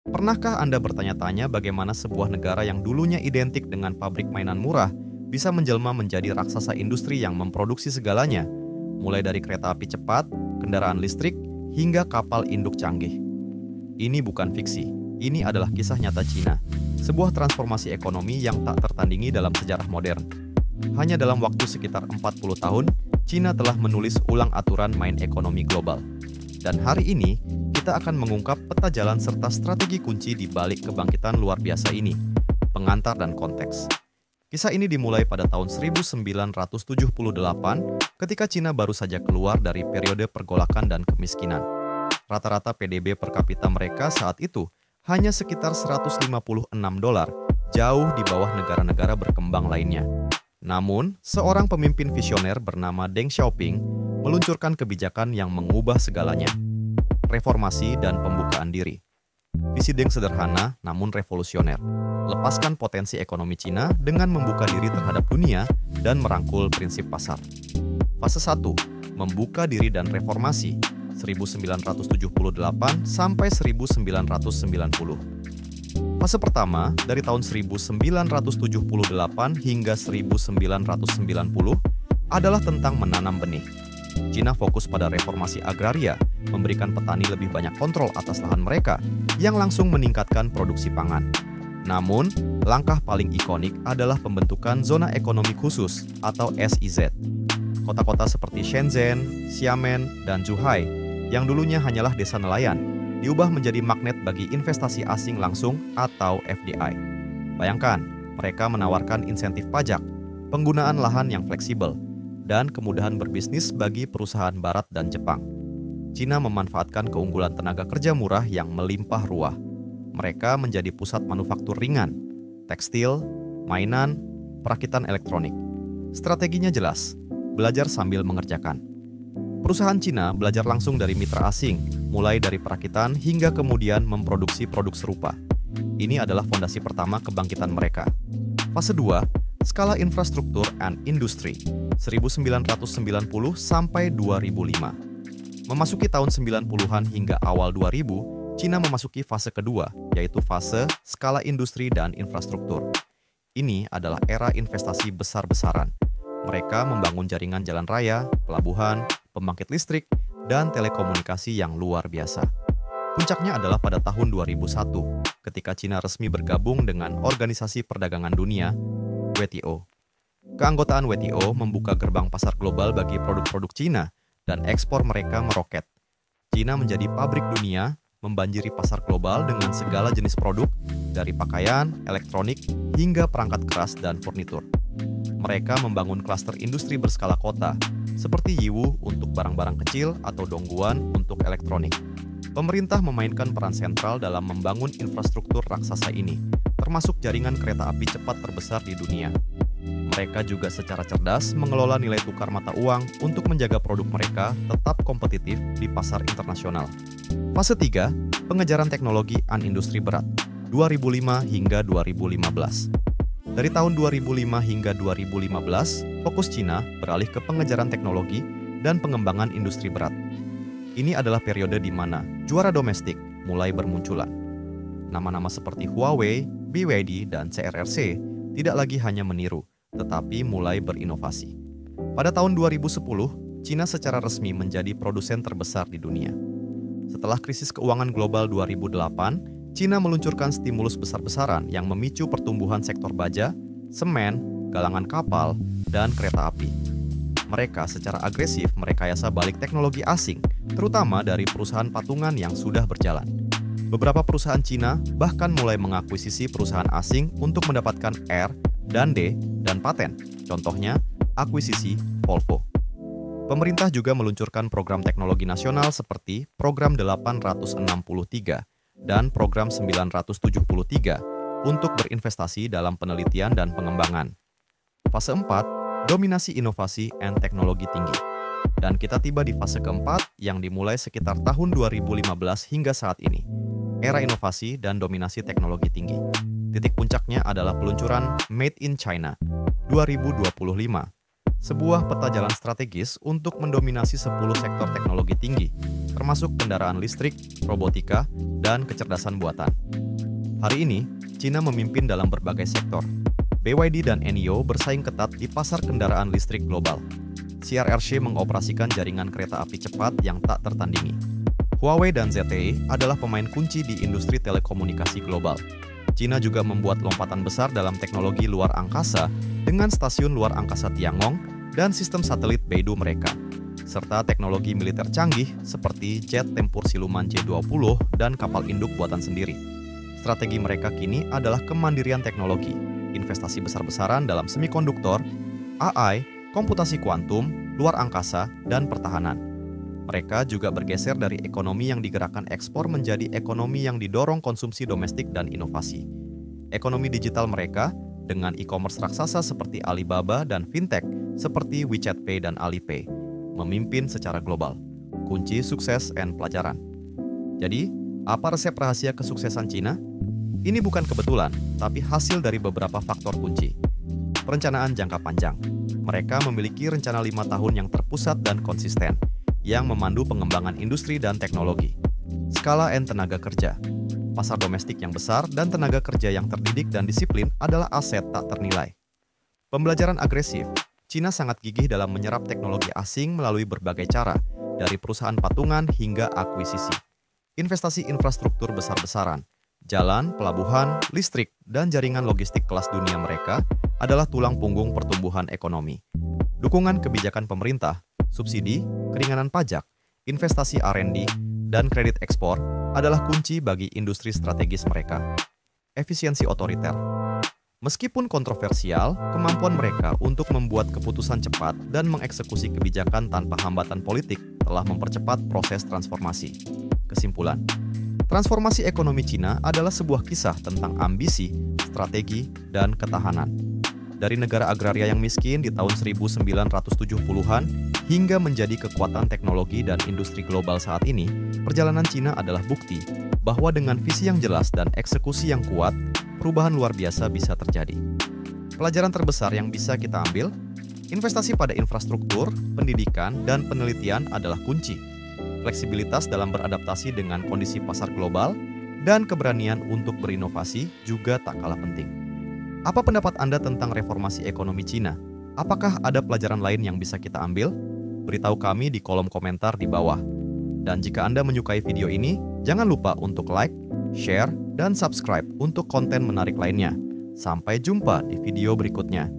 Pernahkah Anda bertanya-tanya bagaimana sebuah negara yang dulunya identik dengan pabrik mainan murah bisa menjelma menjadi raksasa industri yang memproduksi segalanya, mulai dari kereta api cepat, kendaraan listrik, hingga kapal induk canggih? Ini bukan fiksi, ini adalah kisah nyata Cina, sebuah transformasi ekonomi yang tak tertandingi dalam sejarah modern. Hanya dalam waktu sekitar 40 tahun, Cina telah menulis ulang aturan main ekonomi global. Dan hari ini, kita akan mengungkap peta jalan serta strategi kunci di balik kebangkitan luar biasa ini, pengantar dan konteks. Kisah ini dimulai pada tahun 1978 ketika Cina baru saja keluar dari periode pergolakan dan kemiskinan. Rata-rata PDB per kapita mereka saat itu hanya sekitar $156, jauh di bawah negara-negara berkembang lainnya. Namun, seorang pemimpin visioner bernama Deng Xiaoping meluncurkan kebijakan yang mengubah segalanya. Reformasi dan pembukaan diri. Visi Deng sederhana namun revolusioner. Lepaskan potensi ekonomi Cina dengan membuka diri terhadap dunia dan merangkul prinsip pasar. Fase 1. Membuka diri dan reformasi 1978 sampai 1990. Fase pertama dari tahun 1978 hingga 1990 adalah tentang menanam benih. Cina fokus pada reformasi agraria, memberikan petani lebih banyak kontrol atas lahan mereka, yang langsung meningkatkan produksi pangan. Namun, langkah paling ikonik adalah pembentukan Zona Ekonomi Khusus atau SEZ. Kota-kota seperti Shenzhen, Xiamen, dan Zhuhai, yang dulunya hanyalah desa nelayan, diubah menjadi magnet bagi investasi asing langsung atau FDI. Bayangkan, mereka menawarkan insentif pajak, penggunaan lahan yang fleksibel, dan kemudahan berbisnis bagi perusahaan Barat dan Jepang. Cina memanfaatkan keunggulan tenaga kerja murah yang melimpah ruah. Mereka menjadi pusat manufaktur ringan, tekstil, mainan, perakitan elektronik. Strateginya jelas, belajar sambil mengerjakan. Perusahaan Cina belajar langsung dari mitra asing, mulai dari perakitan hingga kemudian memproduksi produk serupa. Ini adalah fondasi pertama kebangkitan mereka. Fase 2, skala infrastruktur and industry, 1990 sampai 2005. Memasuki tahun 90-an hingga awal 2000, Cina memasuki fase kedua, yaitu fase skala industri dan infrastruktur. Ini adalah era investasi besar-besaran. Mereka membangun jaringan jalan raya, pelabuhan, pembangkit listrik, dan telekomunikasi yang luar biasa. Puncaknya adalah pada tahun 2001, ketika Cina resmi bergabung dengan Organisasi Perdagangan Dunia, WTO. Keanggotaan WTO membuka gerbang pasar global bagi produk-produk Cina, dan ekspor mereka meroket. Cina menjadi pabrik dunia, membanjiri pasar global dengan segala jenis produk, dari pakaian, elektronik, hingga perangkat keras dan furnitur. Mereka membangun klaster industri berskala kota, seperti Yiwu untuk barang-barang kecil atau Dongguan untuk elektronik. Pemerintah memainkan peran sentral dalam membangun infrastruktur raksasa ini, termasuk jaringan kereta api cepat terbesar di dunia. Mereka juga secara cerdas mengelola nilai tukar mata uang untuk menjaga produk mereka tetap kompetitif di pasar internasional. Fase 3, pengejaran teknologi dan industri berat, 2005 hingga 2015. Dari tahun 2005 hingga 2015, fokus Cina beralih ke pengejaran teknologi dan pengembangan industri berat. Ini adalah periode di mana juara domestik mulai bermunculan. Nama-nama seperti Huawei, BYD, dan CRRC tidak lagi hanya meniru, tetapi mulai berinovasi. Pada tahun 2010, Cina secara resmi menjadi produsen terbesar di dunia. Setelah krisis keuangan global 2008, Cina meluncurkan stimulus besar-besaran yang memicu pertumbuhan sektor baja, semen, galangan kapal, dan kereta api. Mereka secara agresif merekayasa balik teknologi asing, terutama dari perusahaan patungan yang sudah berjalan. Beberapa perusahaan Cina bahkan mulai mengakuisisi perusahaan asing untuk mendapatkan R dan D dan paten. Contohnya, akuisisi Volvo. Pemerintah juga meluncurkan program teknologi nasional seperti Program 863 dan Program 973 untuk berinvestasi dalam penelitian dan pengembangan. Fase 4, dominasi inovasi dan teknologi tinggi. Dan kita tiba di fase keempat yang dimulai sekitar tahun 2015 hingga saat ini. Era inovasi dan dominasi teknologi tinggi. Titik puncaknya adalah peluncuran Made in China 2025. Sebuah peta jalan strategis untuk mendominasi 10 sektor teknologi tinggi, termasuk kendaraan listrik, robotika, dan kecerdasan buatan. Hari ini, Cina memimpin dalam berbagai sektor. BYD dan NIO bersaing ketat di pasar kendaraan listrik global. CRRC mengoperasikan jaringan kereta api cepat yang tak tertandingi. Huawei dan ZTE adalah pemain kunci di industri telekomunikasi global. Cina juga membuat lompatan besar dalam teknologi luar angkasa dengan stasiun luar angkasa Tiangong dan sistem satelit Beidou mereka, serta teknologi militer canggih seperti jet tempur siluman J-20 dan kapal induk buatan sendiri. Strategi mereka kini adalah kemandirian teknologi, investasi besar-besaran dalam semikonduktor, AI, komputasi kuantum, luar angkasa, dan pertahanan. Mereka juga bergeser dari ekonomi yang digerakkan ekspor menjadi ekonomi yang didorong konsumsi domestik dan inovasi. Ekonomi digital mereka dengan e-commerce raksasa seperti Alibaba dan fintech seperti WeChat Pay dan Alipay memimpin secara global. Kunci sukses and pelajaran. Jadi, apa resep rahasia kesuksesan Cina? Ini bukan kebetulan, tapi hasil dari beberapa faktor kunci. Perencanaan jangka panjang. Mereka memiliki rencana 5 tahun yang terpusat dan konsisten, yang memandu pengembangan industri dan teknologi. Skala and tenaga kerja. Pasar domestik yang besar dan tenaga kerja yang terdidik dan disiplin adalah aset tak ternilai. Pembelajaran agresif. Cina sangat gigih dalam menyerap teknologi asing melalui berbagai cara, dari perusahaan patungan hingga akuisisi. Investasi infrastruktur besar-besaran, jalan, pelabuhan, listrik, dan jaringan logistik kelas dunia mereka adalah tulang punggung pertumbuhan ekonomi. Dukungan kebijakan pemerintah, subsidi, keringanan pajak, investasi R&D, dan kredit ekspor adalah kunci bagi industri strategis mereka. Efisiensi otoriter. Meskipun kontroversial, kemampuan mereka untuk membuat keputusan cepat dan mengeksekusi kebijakan tanpa hambatan politik telah mempercepat proses transformasi. Kesimpulan, transformasi ekonomi Cina adalah sebuah kisah tentang ambisi, strategi, dan ketahanan. Dari negara agraria yang miskin di tahun 1970-an hingga menjadi kekuatan teknologi dan industri global saat ini, perjalanan Cina adalah bukti bahwa dengan visi yang jelas dan eksekusi yang kuat, perubahan luar biasa bisa terjadi. Pelajaran terbesar yang bisa kita ambil, investasi pada infrastruktur, pendidikan, dan penelitian adalah kunci. Fleksibilitas dalam beradaptasi dengan kondisi pasar global, dan keberanian untuk berinovasi juga tak kalah penting. Apa pendapat Anda tentang reformasi ekonomi Cina? Apakah ada pelajaran lain yang bisa kita ambil? Beritahu kami di kolom komentar di bawah. Dan jika Anda menyukai video ini, jangan lupa untuk like, share, dan subscribe untuk konten menarik lainnya. Sampai jumpa di video berikutnya.